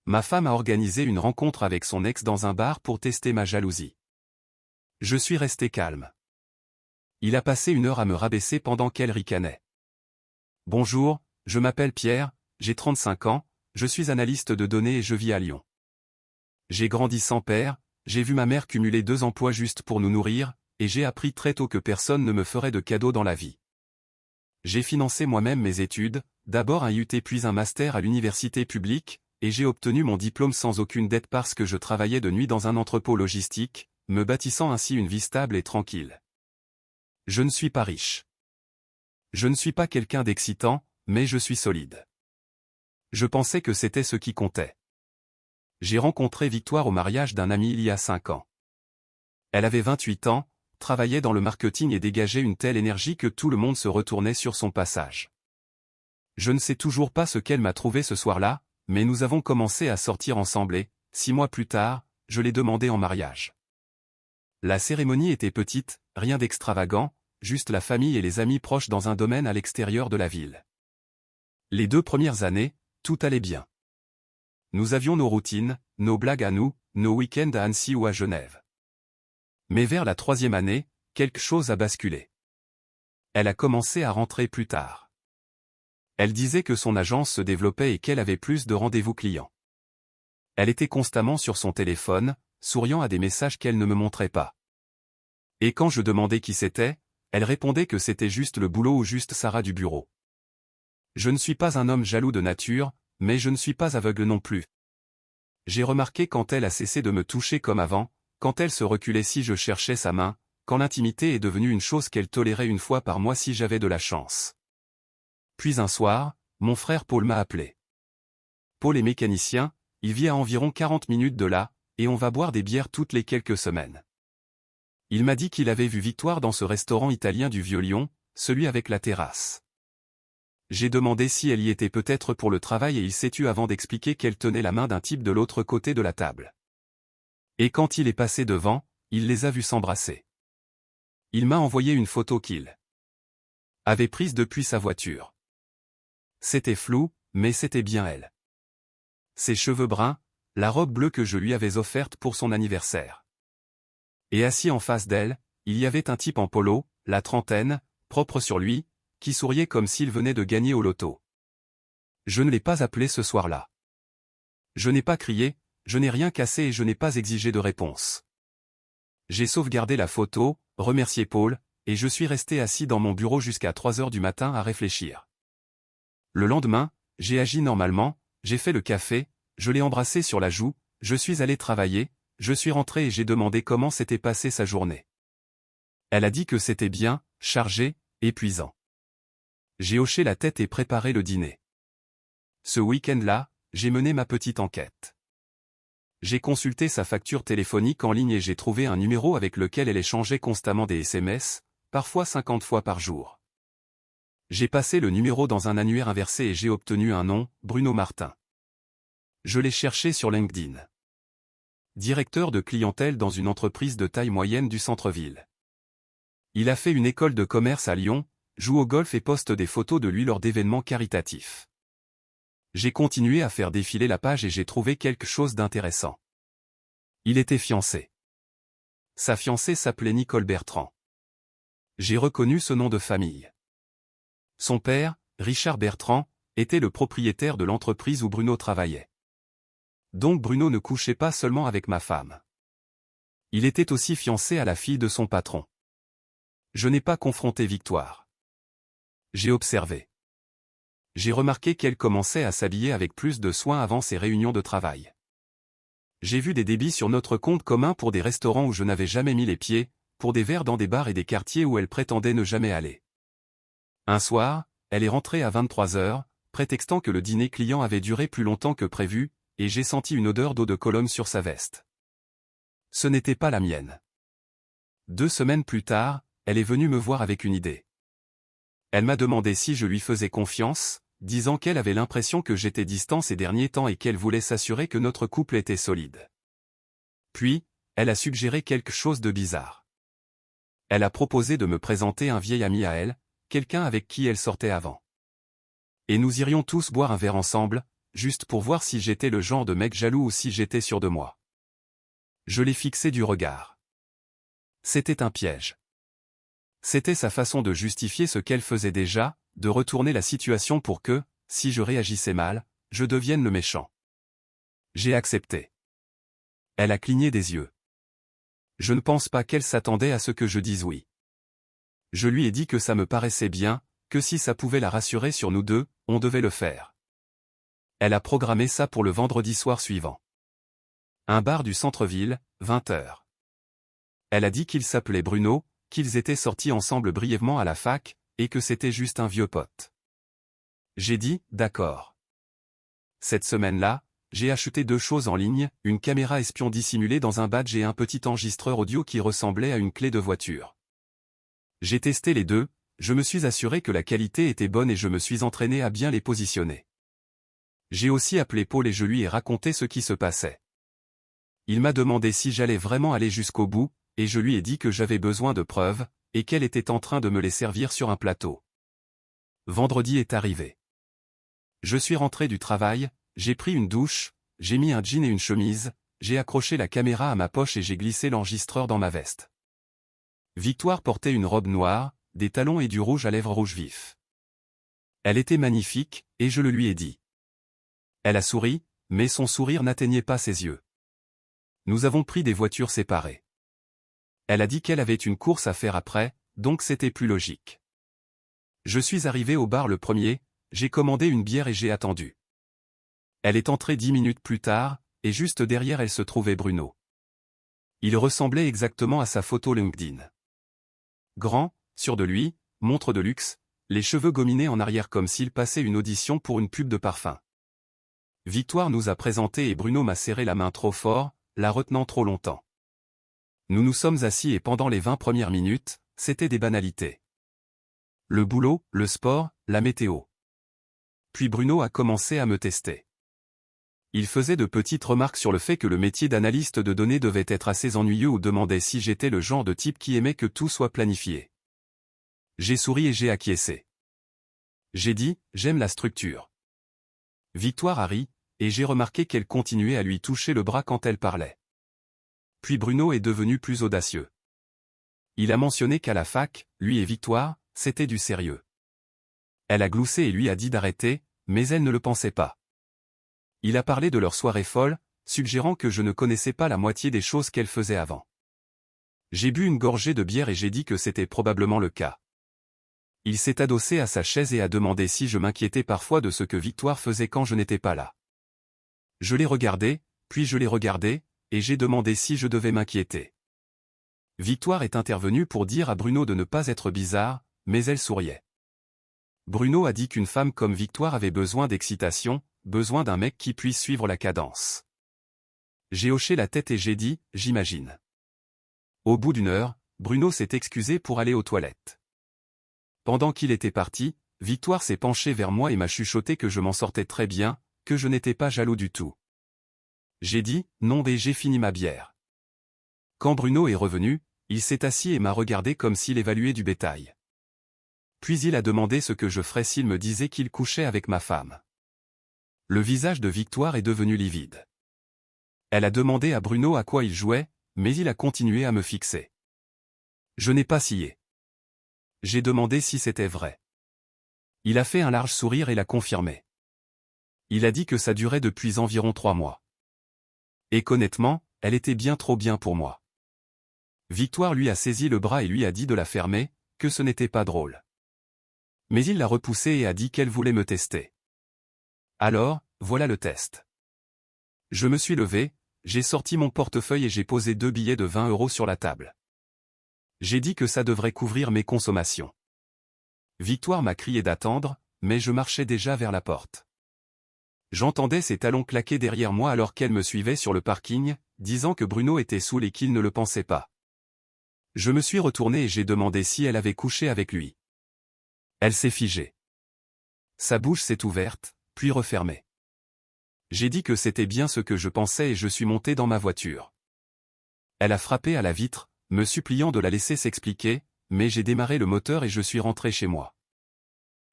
Ma femme a organisé une rencontre avec son ex dans un bar pour tester ma jalousie. Je suis resté calme. Il a passé 1 heure à me rabaisser pendant qu'elle ricanait. Bonjour, je m'appelle Pierre, j'ai 35 ans, je suis analyste de données et je vis à Lyon. J'ai grandi sans père, j'ai vu ma mère cumuler 2 emplois juste pour nous nourrir, et j'ai appris très tôt que personne ne me ferait de cadeaux dans la vie. J'ai financé moi-même mes études, d'abord un IUT puis un master à l'université publique, et j'ai obtenu mon diplôme sans aucune dette parce que je travaillais de nuit dans un entrepôt logistique, me bâtissant ainsi une vie stable et tranquille. Je ne suis pas riche. Je ne suis pas quelqu'un d'excitant, mais je suis solide. Je pensais que c'était ce qui comptait. J'ai rencontré Victoire au mariage d'un ami il y a 5 ans. Elle avait 28 ans, travaillait dans le marketing et dégageait une telle énergie que tout le monde se retournait sur son passage. Je ne sais toujours pas ce qu'elle m'a trouvé ce soir-là, mais nous avons commencé à sortir ensemble et, 6 mois plus tard, je l'ai demandé en mariage. La cérémonie était petite, rien d'extravagant, juste la famille et les amis proches dans un domaine à l'extérieur de la ville. Les 2 premières années, tout allait bien. Nous avions nos routines, nos blagues à nous, nos week-ends à Annecy ou à Genève. Mais vers la 3e année, quelque chose a basculé. Elle a commencé à rentrer plus tard. Elle disait que son agence se développait et qu'elle avait plus de rendez-vous clients. Elle était constamment sur son téléphone, souriant à des messages qu'elle ne me montrait pas. Et quand je demandais qui c'était, elle répondait que c'était juste le boulot ou juste Sarah du bureau. Je ne suis pas un homme jaloux de nature, mais je ne suis pas aveugle non plus. J'ai remarqué quand elle a cessé de me toucher comme avant, quand elle se reculait si je cherchais sa main, quand l'intimité est devenue une chose qu'elle tolérait 1 fois par mois si j'avais de la chance. Puis un soir, mon frère Paul m'a appelé. Paul est mécanicien, il vit à environ 40 minutes de là, et on va boire des bières toutes les quelques semaines. Il m'a dit qu'il avait vu Victoire dans ce restaurant italien du Vieux-Lyon, celui avec la terrasse. J'ai demandé si elle y était peut-être pour le travail et il s'est tu avant d'expliquer qu'elle tenait la main d'un type de l'autre côté de la table. Et quand il est passé devant, il les a vus s'embrasser. Il m'a envoyé une photo qu'il avait prise depuis sa voiture. C'était flou, mais c'était bien elle. Ses cheveux bruns, la robe bleue que je lui avais offerte pour son anniversaire. Et assis en face d'elle, il y avait un type en polo, la trentaine, propre sur lui, qui souriait comme s'il venait de gagner au loto. Je ne l'ai pas appelé ce soir-là. Je n'ai pas crié, je n'ai rien cassé et je n'ai pas exigé de réponse. J'ai sauvegardé la photo, remercié Paul, et je suis resté assis dans mon bureau jusqu'à 3 heures du matin à réfléchir. Le lendemain, j'ai agi normalement, j'ai fait le café, je l'ai embrassé sur la joue, je suis allé travailler, je suis rentré et j'ai demandé comment s'était passée sa journée. Elle a dit que c'était bien, chargé, épuisant. J'ai hoché la tête et préparé le dîner. Ce week-end-là, j'ai mené ma petite enquête. J'ai consulté sa facture téléphonique en ligne et j'ai trouvé un numéro avec lequel elle échangeait constamment des SMS, parfois 50 fois par jour. J'ai passé le numéro dans un annuaire inversé et j'ai obtenu un nom, Bruno Martin. Je l'ai cherché sur LinkedIn. Directeur de clientèle dans une entreprise de taille moyenne du centre-ville. Il a fait une école de commerce à Lyon, joue au golf et poste des photos de lui lors d'événements caritatifs. J'ai continué à faire défiler la page et j'ai trouvé quelque chose d'intéressant. Il était fiancé. Sa fiancée s'appelait Nicole Bertrand. J'ai reconnu ce nom de famille. Son père, Richard Bertrand, était le propriétaire de l'entreprise où Bruno travaillait. Donc Bruno ne couchait pas seulement avec ma femme. Il était aussi fiancé à la fille de son patron. Je n'ai pas confronté Victoire. J'ai observé. J'ai remarqué qu'elle commençait à s'habiller avec plus de soin avant ses réunions de travail. J'ai vu des débits sur notre compte commun pour des restaurants où je n'avais jamais mis les pieds, pour des verres dans des bars et des quartiers où elle prétendait ne jamais aller. Un soir, elle est rentrée à 23 heures, prétextant que le dîner client avait duré plus longtemps que prévu, et j'ai senti une odeur d'eau de Cologne sur sa veste. Ce n'était pas la mienne. 2 semaines plus tard, elle est venue me voir avec une idée. Elle m'a demandé si je lui faisais confiance, disant qu'elle avait l'impression que j'étais distant ces derniers temps et qu'elle voulait s'assurer que notre couple était solide. Puis, elle a suggéré quelque chose de bizarre. Elle a proposé de me présenter un vieil ami à elle, quelqu'un avec qui elle sortait avant. Et nous irions tous boire un verre ensemble, juste pour voir si j'étais le genre de mec jaloux ou si j'étais sûr de moi. Je l'ai fixé du regard. C'était un piège. C'était sa façon de justifier ce qu'elle faisait déjà, de retourner la situation pour que, si je réagissais mal, je devienne le méchant. J'ai accepté. Elle a cligné des yeux. Je ne pense pas qu'elle s'attendait à ce que je dise oui. Je lui ai dit que ça me paraissait bien, que si ça pouvait la rassurer sur nous deux, on devait le faire. Elle a programmé ça pour le vendredi soir suivant. Un bar du centre-ville, 20h. Elle a dit qu'il s'appelait Bruno, qu'ils étaient sortis ensemble brièvement à la fac, et que c'était juste un vieux pote. J'ai dit, d'accord. Cette semaine-là, j'ai acheté 2 choses en ligne, une caméra espion dissimulée dans un badge et un petit enregistreur audio qui ressemblait à une clé de voiture. J'ai testé les deux, je me suis assuré que la qualité était bonne et je me suis entraîné à bien les positionner. J'ai aussi appelé Paul et je lui ai raconté ce qui se passait. Il m'a demandé si j'allais vraiment aller jusqu'au bout, et je lui ai dit que j'avais besoin de preuves, et qu'elle était en train de me les servir sur un plateau. Vendredi est arrivé. Je suis rentré du travail, j'ai pris une douche, j'ai mis un jean et une chemise, j'ai accroché la caméra à ma poche et j'ai glissé l'enregistreur dans ma veste. Victoire portait une robe noire, des talons et du rouge à lèvres rouge vif. Elle était magnifique, et je le lui ai dit. Elle a souri, mais son sourire n'atteignait pas ses yeux. Nous avons pris des voitures séparées. Elle a dit qu'elle avait une course à faire après, donc c'était plus logique. Je suis arrivé au bar le premier, j'ai commandé une bière et j'ai attendu. Elle est entrée 10 minutes plus tard, et juste derrière elle se trouvait Bruno. Il ressemblait exactement à sa photo LinkedIn. Grand, sûr de lui, montre de luxe, les cheveux gominés en arrière comme s'il passait une audition pour une pub de parfum. Victoire nous a présentés et Bruno m'a serré la main trop fort, la retenant trop longtemps. Nous nous sommes assis et pendant les 20 premières minutes, c'était des banalités. Le boulot, le sport, la météo. Puis Bruno a commencé à me tester. Il faisait de petites remarques sur le fait que le métier d'analyste de données devait être assez ennuyeux ou demandait si j'étais le genre de type qui aimait que tout soit planifié. J'ai souri et j'ai acquiescé. J'ai dit, j'aime la structure. Victoire a ri, et j'ai remarqué qu'elle continuait à lui toucher le bras quand elle parlait. Puis Bruno est devenu plus audacieux. Il a mentionné qu'à la fac, lui et Victoire, c'était du sérieux. Elle a gloussé et lui a dit d'arrêter, mais elle ne le pensait pas. Il a parlé de leur soirée folle, suggérant que je ne connaissais pas la moitié des choses qu'elle faisait avant. J'ai bu une gorgée de bière et j'ai dit que c'était probablement le cas. Il s'est adossé à sa chaise et a demandé si je m'inquiétais parfois de ce que Victoire faisait quand je n'étais pas là. Je l'ai regardé, puis je l'ai regardé, et j'ai demandé si je devais m'inquiéter. Victoire est intervenue pour dire à Bruno de ne pas être bizarre, mais elle souriait. Bruno a dit qu'une femme comme Victoire avait besoin d'excitation, besoin d'un mec qui puisse suivre la cadence. J'ai hoché la tête et j'ai dit, j'imagine. Au bout d'une heure, Bruno s'est excusé pour aller aux toilettes. Pendant qu'il était parti, Victoire s'est penchée vers moi et m'a chuchoté que je m'en sortais très bien, que je n'étais pas jaloux du tout. J'ai dit, non et j'ai fini ma bière. Quand Bruno est revenu, il s'est assis et m'a regardé comme s'il évaluait du bétail. Puis il a demandé ce que je ferais s'il me disait qu'il couchait avec ma femme. Le visage de Victoire est devenu livide. Elle a demandé à Bruno à quoi il jouait, mais il a continué à me fixer. Je n'ai pas scié. J'ai demandé si c'était vrai. Il a fait un large sourire et l'a confirmé. Il a dit que ça durait depuis environ 3 mois. Et qu'honnêtement, elle était bien trop bien pour moi. Victoire lui a saisi le bras et lui a dit de la fermer, que ce n'était pas drôle. Mais il l'a repoussée et a dit qu'elle voulait me tester. Alors, voilà le test. Je me suis levé, j'ai sorti mon portefeuille et j'ai posé 2 billets de 20 € sur la table. J'ai dit que ça devrait couvrir mes consommations. Victoire m'a crié d'attendre, mais je marchais déjà vers la porte. J'entendais ses talons claquer derrière moi alors qu'elle me suivait sur le parking, disant que Bruno était saoul et qu'il ne le pensait pas. Je me suis retourné et j'ai demandé si elle avait couché avec lui. Elle s'est figée. Sa bouche s'est ouverte, puis refermée. J'ai dit que c'était bien ce que je pensais et je suis monté dans ma voiture. Elle a frappé à la vitre, me suppliant de la laisser s'expliquer, mais j'ai démarré le moteur et je suis rentré chez moi.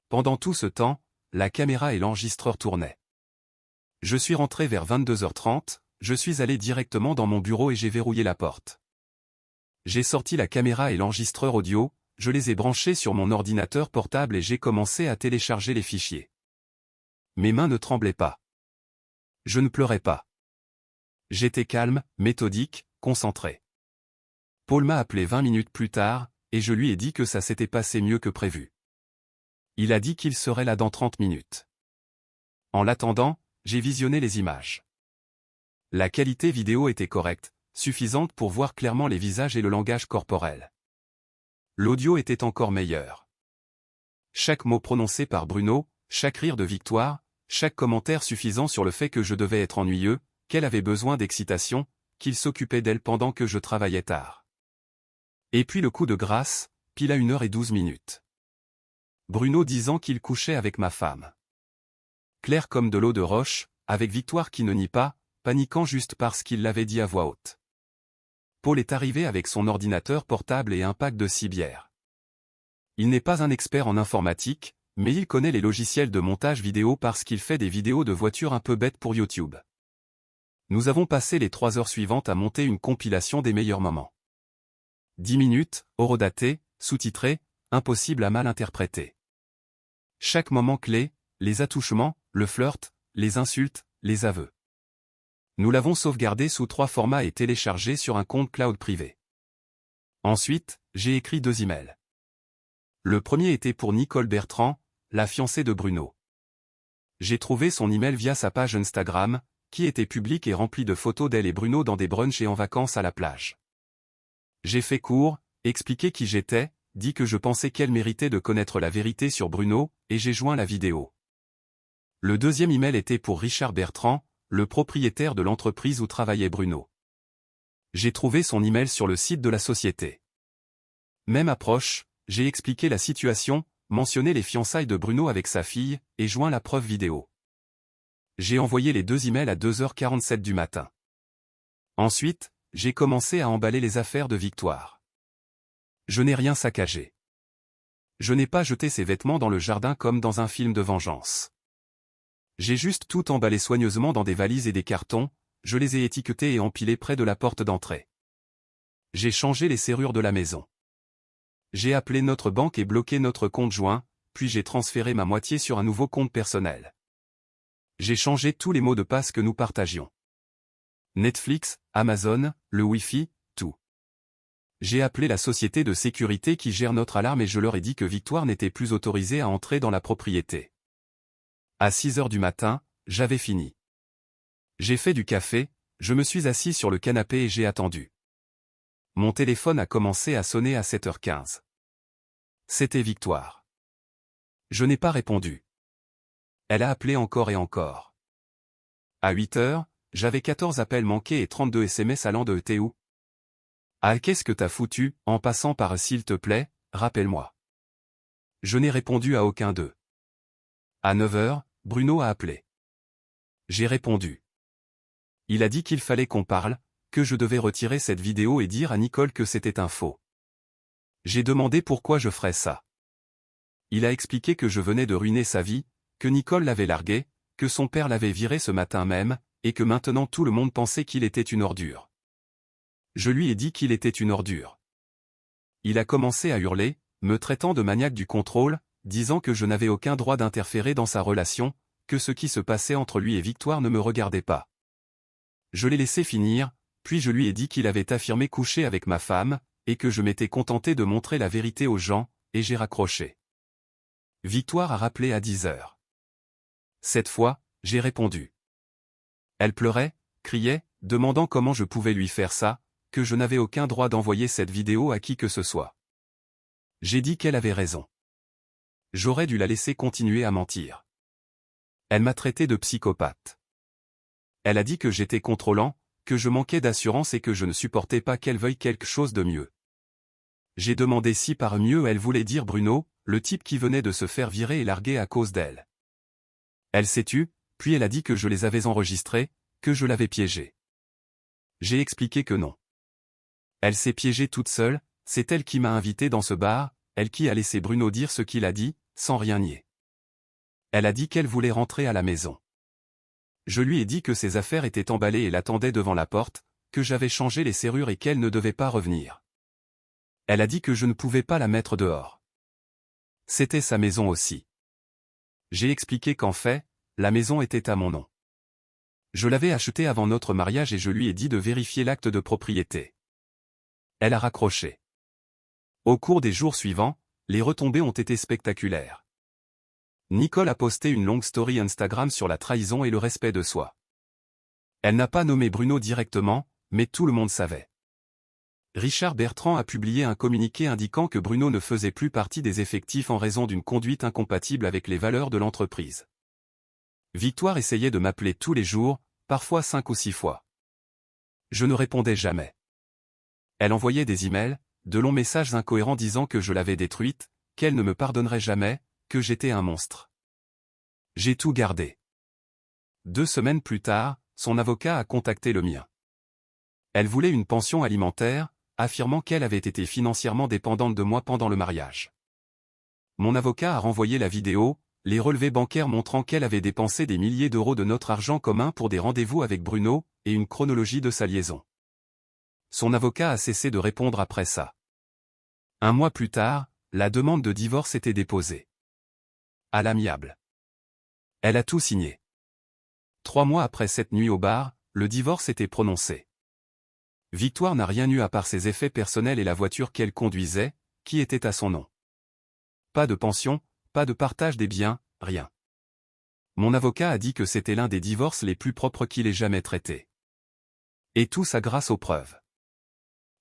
Pendant tout ce temps, la caméra et l'enregistreur tournaient. Je suis rentré vers 22h30, je suis allé directement dans mon bureau et j'ai verrouillé la porte. J'ai sorti la caméra et l'enregistreur audio, je les ai branchés sur mon ordinateur portable et j'ai commencé à télécharger les fichiers. Mes mains ne tremblaient pas. Je ne pleurais pas. J'étais calme, méthodique, concentré. Paul m'a appelé 20 minutes plus tard, et je lui ai dit que ça s'était passé mieux que prévu. Il a dit qu'il serait là dans 30 minutes. En l'attendant, j'ai visionné les images. La qualité vidéo était correcte, suffisante pour voir clairement les visages et le langage corporel. L'audio était encore meilleur. Chaque mot prononcé par Bruno, chaque rire de victoire, chaque commentaire suffisant sur le fait que je devais être ennuyeux, qu'elle avait besoin d'excitation, qu'il s'occupait d'elle pendant que je travaillais tard. Et puis le coup de grâce, pile à 1h12. Bruno disant qu'il couchait avec ma femme. Clair comme de l'eau de roche, avec Victoire qui ne nie pas, paniquant juste parce qu'il l'avait dit à voix haute. Paul est arrivé avec son ordinateur portable et un pack de 6 bières. Il n'est pas un expert en informatique, mais il connaît les logiciels de montage vidéo parce qu'il fait des vidéos de voitures un peu bêtes pour YouTube. Nous avons passé les 3 heures suivantes à monter une compilation des meilleurs moments. 10 minutes, horodatées, sous-titrées, impossible à mal interpréter. Chaque moment clé, les attouchements, le flirt, les insultes, les aveux. Nous l'avons sauvegardé sous 3 formats et téléchargé sur un compte cloud privé. Ensuite, j'ai écrit 2 emails. Le premier était pour Nicole Bertrand, la fiancée de Bruno. J'ai trouvé son email via sa page Instagram, qui était publique et remplie de photos d'elle et Bruno dans des brunchs et en vacances à la plage. J'ai fait court, expliqué qui j'étais, dit que je pensais qu'elle méritait de connaître la vérité sur Bruno, et j'ai joint la vidéo. Le deuxième email était pour Richard Bertrand, le propriétaire de l'entreprise où travaillait Bruno. J'ai trouvé son email sur le site de la société. Même approche, j'ai expliqué la situation, mentionné les fiançailles de Bruno avec sa fille, et joint la preuve vidéo. J'ai envoyé les 2 emails à 2h47 du matin. Ensuite, j'ai commencé à emballer les affaires de Victoire. Je n'ai rien saccagé. Je n'ai pas jeté ses vêtements dans le jardin comme dans un film de vengeance. J'ai juste tout emballé soigneusement dans des valises et des cartons, je les ai étiquetés et empilés près de la porte d'entrée. J'ai changé les serrures de la maison. J'ai appelé notre banque et bloqué notre compte joint, puis j'ai transféré ma moitié sur un nouveau compte personnel. J'ai changé tous les mots de passe que nous partagions. Netflix, Amazon, le Wi-Fi, tout. J'ai appelé la société de sécurité qui gère notre alarme et je leur ai dit que Victoire n'était plus autorisée à entrer dans la propriété. À 6h du matin, j'avais fini. J'ai fait du café, je me suis assis sur le canapé et j'ai attendu. Mon téléphone a commencé à sonner à 7h15. C'était Victoire. Je n'ai pas répondu. Elle a appelé encore et encore. À 8h, j'avais 14 appels manqués et 32 SMS allant de « T'es où ? Ah, qu'est-ce que t'as foutu, en passant par « S'il te plaît, rappelle-moi ». Je n'ai répondu à aucun d'eux. À 9h, Bruno a appelé. J'ai répondu. Il a dit qu'il fallait qu'on parle, que je devais retirer cette vidéo et dire à Nicole que c'était un faux. J'ai demandé pourquoi je ferais ça. Il a expliqué que je venais de ruiner sa vie, que Nicole l'avait largué, que son père l'avait viré ce matin même, et que maintenant tout le monde pensait qu'il était une ordure. Je lui ai dit qu'il était une ordure. Il a commencé à hurler, me traitant de maniaque du contrôle, disant que je n'avais aucun droit d'interférer dans sa relation, que ce qui se passait entre lui et Victoire ne me regardait pas. Je l'ai laissé finir, puis je lui ai dit qu'il avait affirmé coucher avec ma femme, et que je m'étais contenté de montrer la vérité aux gens, et j'ai raccroché. Victoire a rappelé à 10h. Cette fois, j'ai répondu. Elle pleurait, criait, demandant comment je pouvais lui faire ça, que je n'avais aucun droit d'envoyer cette vidéo à qui que ce soit. J'ai dit qu'elle avait raison. J'aurais dû la laisser continuer à mentir. Elle m'a traité de psychopathe. Elle a dit que j'étais contrôlant, que je manquais d'assurance et que je ne supportais pas qu'elle veuille quelque chose de mieux. J'ai demandé si par mieux elle voulait dire Bruno, le type qui venait de se faire virer et larguer à cause d'elle. Elle s'est tue, puis elle a dit que je les avais enregistrés, que je l'avais piégée. J'ai expliqué que non. Elle s'est piégée toute seule, c'est elle qui m'a invité dans ce bar, elle qui a laissé Bruno dire ce qu'il a dit, sans rien nier. Elle a dit qu'elle voulait rentrer à la maison. Je lui ai dit que ses affaires étaient emballées et l'attendaient devant la porte, que j'avais changé les serrures et qu'elle ne devait pas revenir. Elle a dit que je ne pouvais pas la mettre dehors. C'était sa maison aussi. J'ai expliqué qu'en fait, la maison était à mon nom. Je l'avais achetée avant notre mariage et je lui ai dit de vérifier l'acte de propriété. Elle a raccroché. Au cours des jours suivants, les retombées ont été spectaculaires. Nicole a posté une longue story Instagram sur la trahison et le respect de soi. Elle n'a pas nommé Bruno directement, mais tout le monde savait. Richard Bertrand a publié un communiqué indiquant que Bruno ne faisait plus partie des effectifs en raison d'une conduite incompatible avec les valeurs de l'entreprise. Victoire essayait de m'appeler tous les jours, parfois 5 ou 6 fois. Je ne répondais jamais. Elle envoyait des emails, de longs messages incohérents disant que je l'avais détruite, qu'elle ne me pardonnerait jamais, que j'étais un monstre. J'ai tout gardé. 2 semaines plus tard, son avocat a contacté le mien. Elle voulait une pension alimentaire, affirmant qu'elle avait été financièrement dépendante de moi pendant le mariage. Mon avocat a renvoyé la vidéo, les relevés bancaires montrant qu'elle avait dépensé des milliers d'euros de notre argent commun pour des rendez-vous avec Bruno, et une chronologie de sa liaison. Son avocat a cessé de répondre après ça. 1 mois plus tard, la demande de divorce était déposée. À l'amiable. Elle a tout signé. 3 mois après cette nuit au bar, le divorce était prononcé. Victoire n'a rien eu à part ses effets personnels et la voiture qu'elle conduisait, qui était à son nom. Pas de pension, pas de partage des biens, rien. Mon avocat a dit que c'était l'un des divorces les plus propres qu'il ait jamais traités. Et tout ça grâce aux preuves.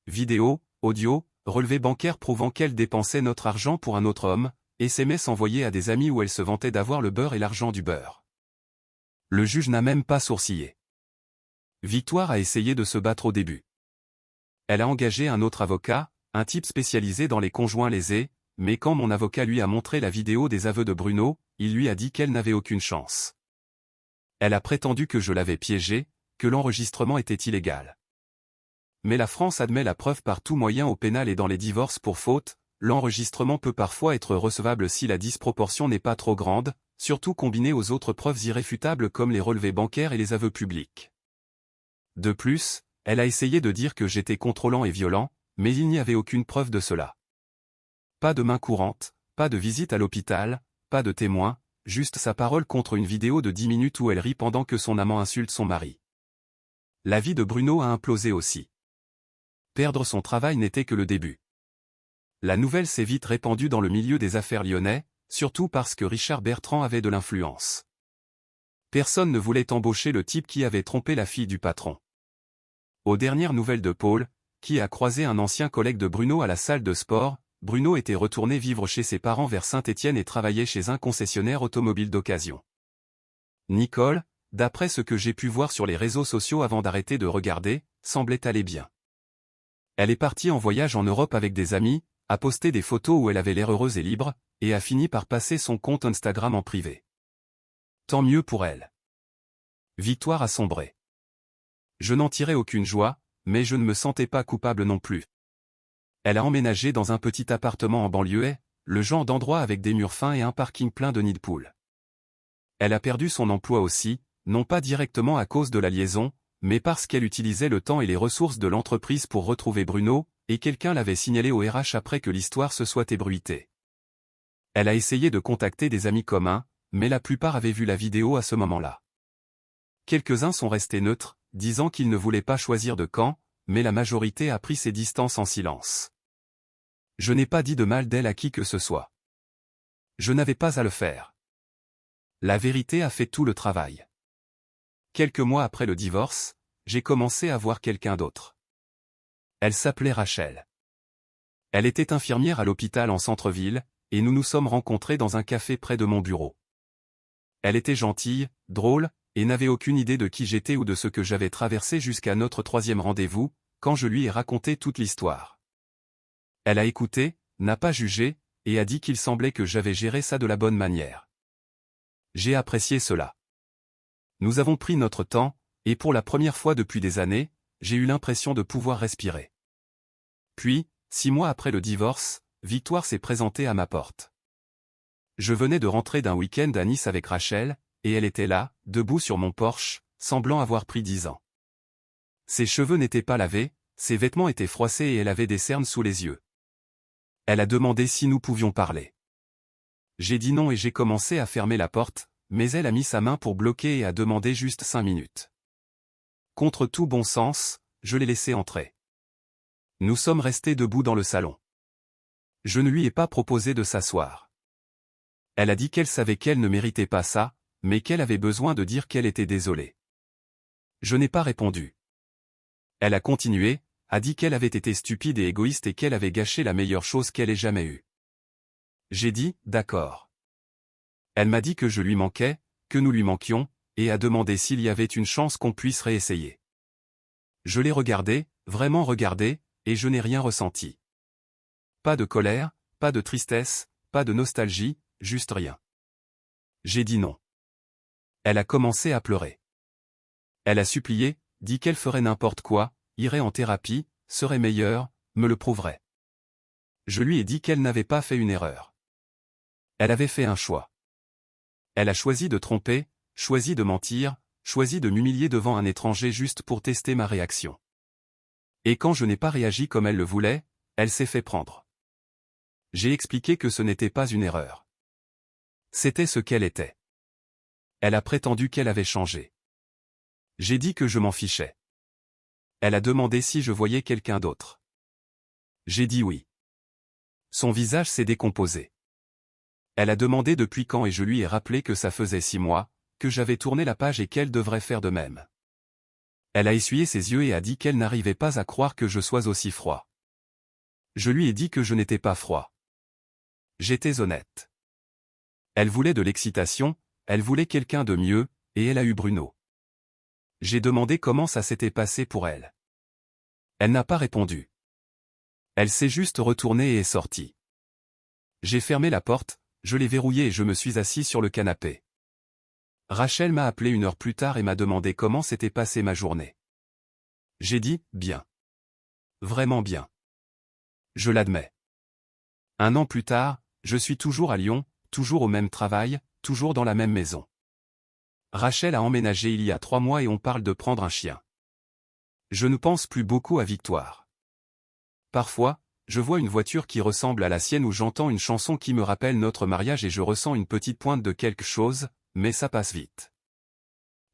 Vidéo, audio, relevés bancaires prouvant qu'elle dépensait notre argent pour un autre homme, SMS envoyés à des amis où elle se vantait d'avoir le beurre et l'argent du beurre. Le juge n'a même pas sourcillé. Victoire a essayé de se battre au début. Elle a engagé un autre avocat, un type spécialisé dans les conjoints lésés, mais quand mon avocat lui a montré la vidéo des aveux de Bruno, il lui a dit qu'elle n'avait aucune chance. Elle a prétendu que je l'avais piégée, que l'enregistrement était illégal. Mais la France admet la preuve par tout moyen au pénal et dans les divorces pour faute, l'enregistrement peut parfois être recevable si la disproportion n'est pas trop grande, surtout combinée aux autres preuves irréfutables comme les relevés bancaires et les aveux publics. De plus, elle a essayé de dire que j'étais contrôlant et violent, mais il n'y avait aucune preuve de cela. Pas de main courante, pas de visite à l'hôpital, pas de témoin, juste sa parole contre une vidéo de 10 minutes où elle rit pendant que son amant insulte son mari. La vie de Bruno a implosé aussi. Perdre son travail n'était que le début. La nouvelle s'est vite répandue dans le milieu des affaires lyonnais, surtout parce que Richard Bertrand avait de l'influence. Personne ne voulait embaucher le type qui avait trompé la fille du patron. Aux dernières nouvelles de Paul, qui a croisé un ancien collègue de Bruno à la salle de sport, Bruno était retourné vivre chez ses parents vers Saint-Étienne et travaillait chez un concessionnaire automobile d'occasion. Nicole, d'après ce que j'ai pu voir sur les réseaux sociaux avant d'arrêter de regarder, semblait aller bien. Elle est partie en voyage en Europe avec des amis, a posté des photos où elle avait l'air heureuse et libre, et a fini par passer son compte Instagram en privé. Tant mieux pour elle. Victoire a sombré. Je n'en tirais aucune joie, mais je ne me sentais pas coupable non plus. Elle a emménagé dans un petit appartement en banlieue, le genre d'endroit avec des murs fins et un parking plein de nids de poules. Elle a perdu son emploi aussi, non pas directement à cause de la liaison, mais parce qu'elle utilisait le temps et les ressources de l'entreprise pour retrouver Bruno, et quelqu'un l'avait signalé au RH après que l'histoire se soit ébruitée. Elle a essayé de contacter des amis communs, mais la plupart avaient vu la vidéo à ce moment-là. Quelques-uns sont restés neutres, disant qu'ils ne voulaient pas choisir de camp, mais la majorité a pris ses distances en silence. Je n'ai pas dit de mal d'elle à qui que ce soit. Je n'avais pas à le faire. La vérité a fait tout le travail. Quelques mois après le divorce, j'ai commencé à voir quelqu'un d'autre. Elle s'appelait Rachel. Elle était infirmière à l'hôpital en centre-ville, et nous nous sommes rencontrés dans un café près de mon bureau. Elle était gentille, drôle, et n'avait aucune idée de qui j'étais ou de ce que j'avais traversé jusqu'à notre 3e rendez-vous, quand je lui ai raconté toute l'histoire. Elle a écouté, n'a pas jugé, et a dit qu'il semblait que j'avais géré ça de la bonne manière. J'ai apprécié cela. Nous avons pris notre temps, et pour la première fois depuis des années, j'ai eu l'impression de pouvoir respirer. Puis, 6 mois après le divorce, Victoire s'est présentée à ma porte. Je venais de rentrer d'un week-end à Nice avec Rachel, et elle était là, debout sur mon porche, semblant avoir pris 10 ans. Ses cheveux n'étaient pas lavés, ses vêtements étaient froissés et elle avait des cernes sous les yeux. Elle a demandé si nous pouvions parler. J'ai dit non et j'ai commencé à fermer la porte, mais elle a mis sa main pour bloquer et a demandé juste 5 minutes. Contre tout bon sens, je l'ai laissé entrer. Nous sommes restés debout dans le salon. Je ne lui ai pas proposé de s'asseoir. Elle a dit qu'elle savait qu'elle ne méritait pas ça, mais qu'elle avait besoin de dire qu'elle était désolée. Je n'ai pas répondu. Elle a continué, a dit qu'elle avait été stupide et égoïste et qu'elle avait gâché la meilleure chose qu'elle ait jamais eue. J'ai dit, d'accord. Elle m'a dit que je lui manquais, que nous lui manquions, et a demandé s'il y avait une chance qu'on puisse réessayer. Je l'ai regardé, vraiment regardé, et je n'ai rien ressenti. Pas de colère, pas de tristesse, pas de nostalgie, juste rien. J'ai dit non. Elle a commencé à pleurer. Elle a supplié, dit qu'elle ferait n'importe quoi, irait en thérapie, serait meilleure, me le prouverait. Je lui ai dit qu'elle n'avait pas fait une erreur. Elle avait fait un choix. Elle a choisi de tromper, choisi de mentir, choisi de m'humilier devant un étranger juste pour tester ma réaction. Et quand je n'ai pas réagi comme elle le voulait, elle s'est fait prendre. J'ai expliqué que ce n'était pas une erreur. C'était ce qu'elle était. Elle a prétendu qu'elle avait changé. J'ai dit que je m'en fichais. Elle a demandé si je voyais quelqu'un d'autre. J'ai dit oui. Son visage s'est décomposé. Elle a demandé depuis quand et je lui ai rappelé que ça faisait 6 mois, que j'avais tourné la page et qu'elle devrait faire de même. Elle a essuyé ses yeux et a dit qu'elle n'arrivait pas à croire que je sois aussi froid. Je lui ai dit que je n'étais pas froid. J'étais honnête. Elle voulait de l'excitation, elle voulait quelqu'un de mieux, et elle a eu Bruno. J'ai demandé comment ça s'était passé pour elle. Elle n'a pas répondu. Elle s'est juste retournée et est sortie. J'ai fermé la porte, je l'ai verrouillée et je me suis assis sur le canapé. Rachel m'a appelé 1 heure plus tard et m'a demandé comment s'était passée ma journée. J'ai dit, bien. Vraiment bien. Je l'admets. 1 an plus tard, je suis toujours à Lyon, toujours au même travail, toujours dans la même maison. Rachel a emménagé il y a 3 mois et on parle de prendre un chien. Je ne pense plus beaucoup à Victoire. Parfois, je vois une voiture qui ressemble à la sienne ou j'entends une chanson qui me rappelle notre mariage et je ressens une petite pointe de quelque chose, mais ça passe vite.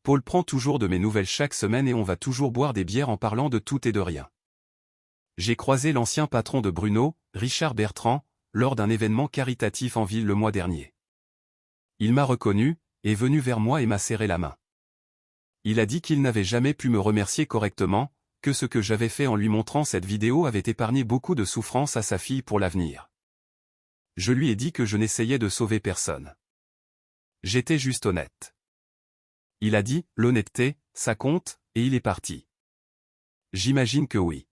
Paul prend toujours de mes nouvelles chaque semaine et on va toujours boire des bières en parlant de tout et de rien. J'ai croisé l'ancien patron de Bruno, Richard Bertrand, lors d'un événement caritatif en ville le mois dernier. Il m'a reconnu, est venu vers moi et m'a serré la main. Il a dit qu'il n'avait jamais pu me remercier correctement, que ce que j'avais fait en lui montrant cette vidéo avait épargné beaucoup de souffrance à sa fille pour l'avenir. Je lui ai dit que je n'essayais de sauver personne. J'étais juste honnête. Il a dit, l'honnêteté, ça compte, et il est parti. J'imagine que oui.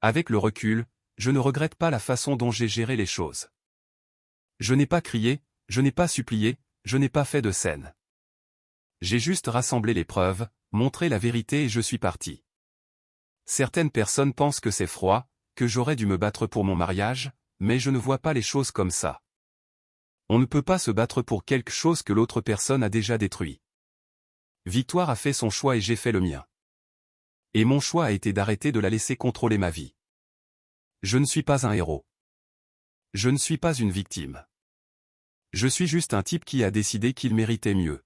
Avec le recul, je ne regrette pas la façon dont j'ai géré les choses. Je n'ai pas crié, je n'ai pas supplié, je n'ai pas fait de scène. J'ai juste rassemblé les preuves, montré la vérité et je suis parti. Certaines personnes pensent que c'est froid, que j'aurais dû me battre pour mon mariage, mais je ne vois pas les choses comme ça. On ne peut pas se battre pour quelque chose que l'autre personne a déjà détruit. Victoire a fait son choix et j'ai fait le mien. Et mon choix a été d'arrêter de la laisser contrôler ma vie. Je ne suis pas un héros. Je ne suis pas une victime. Je suis juste un type qui a décidé qu'il méritait mieux.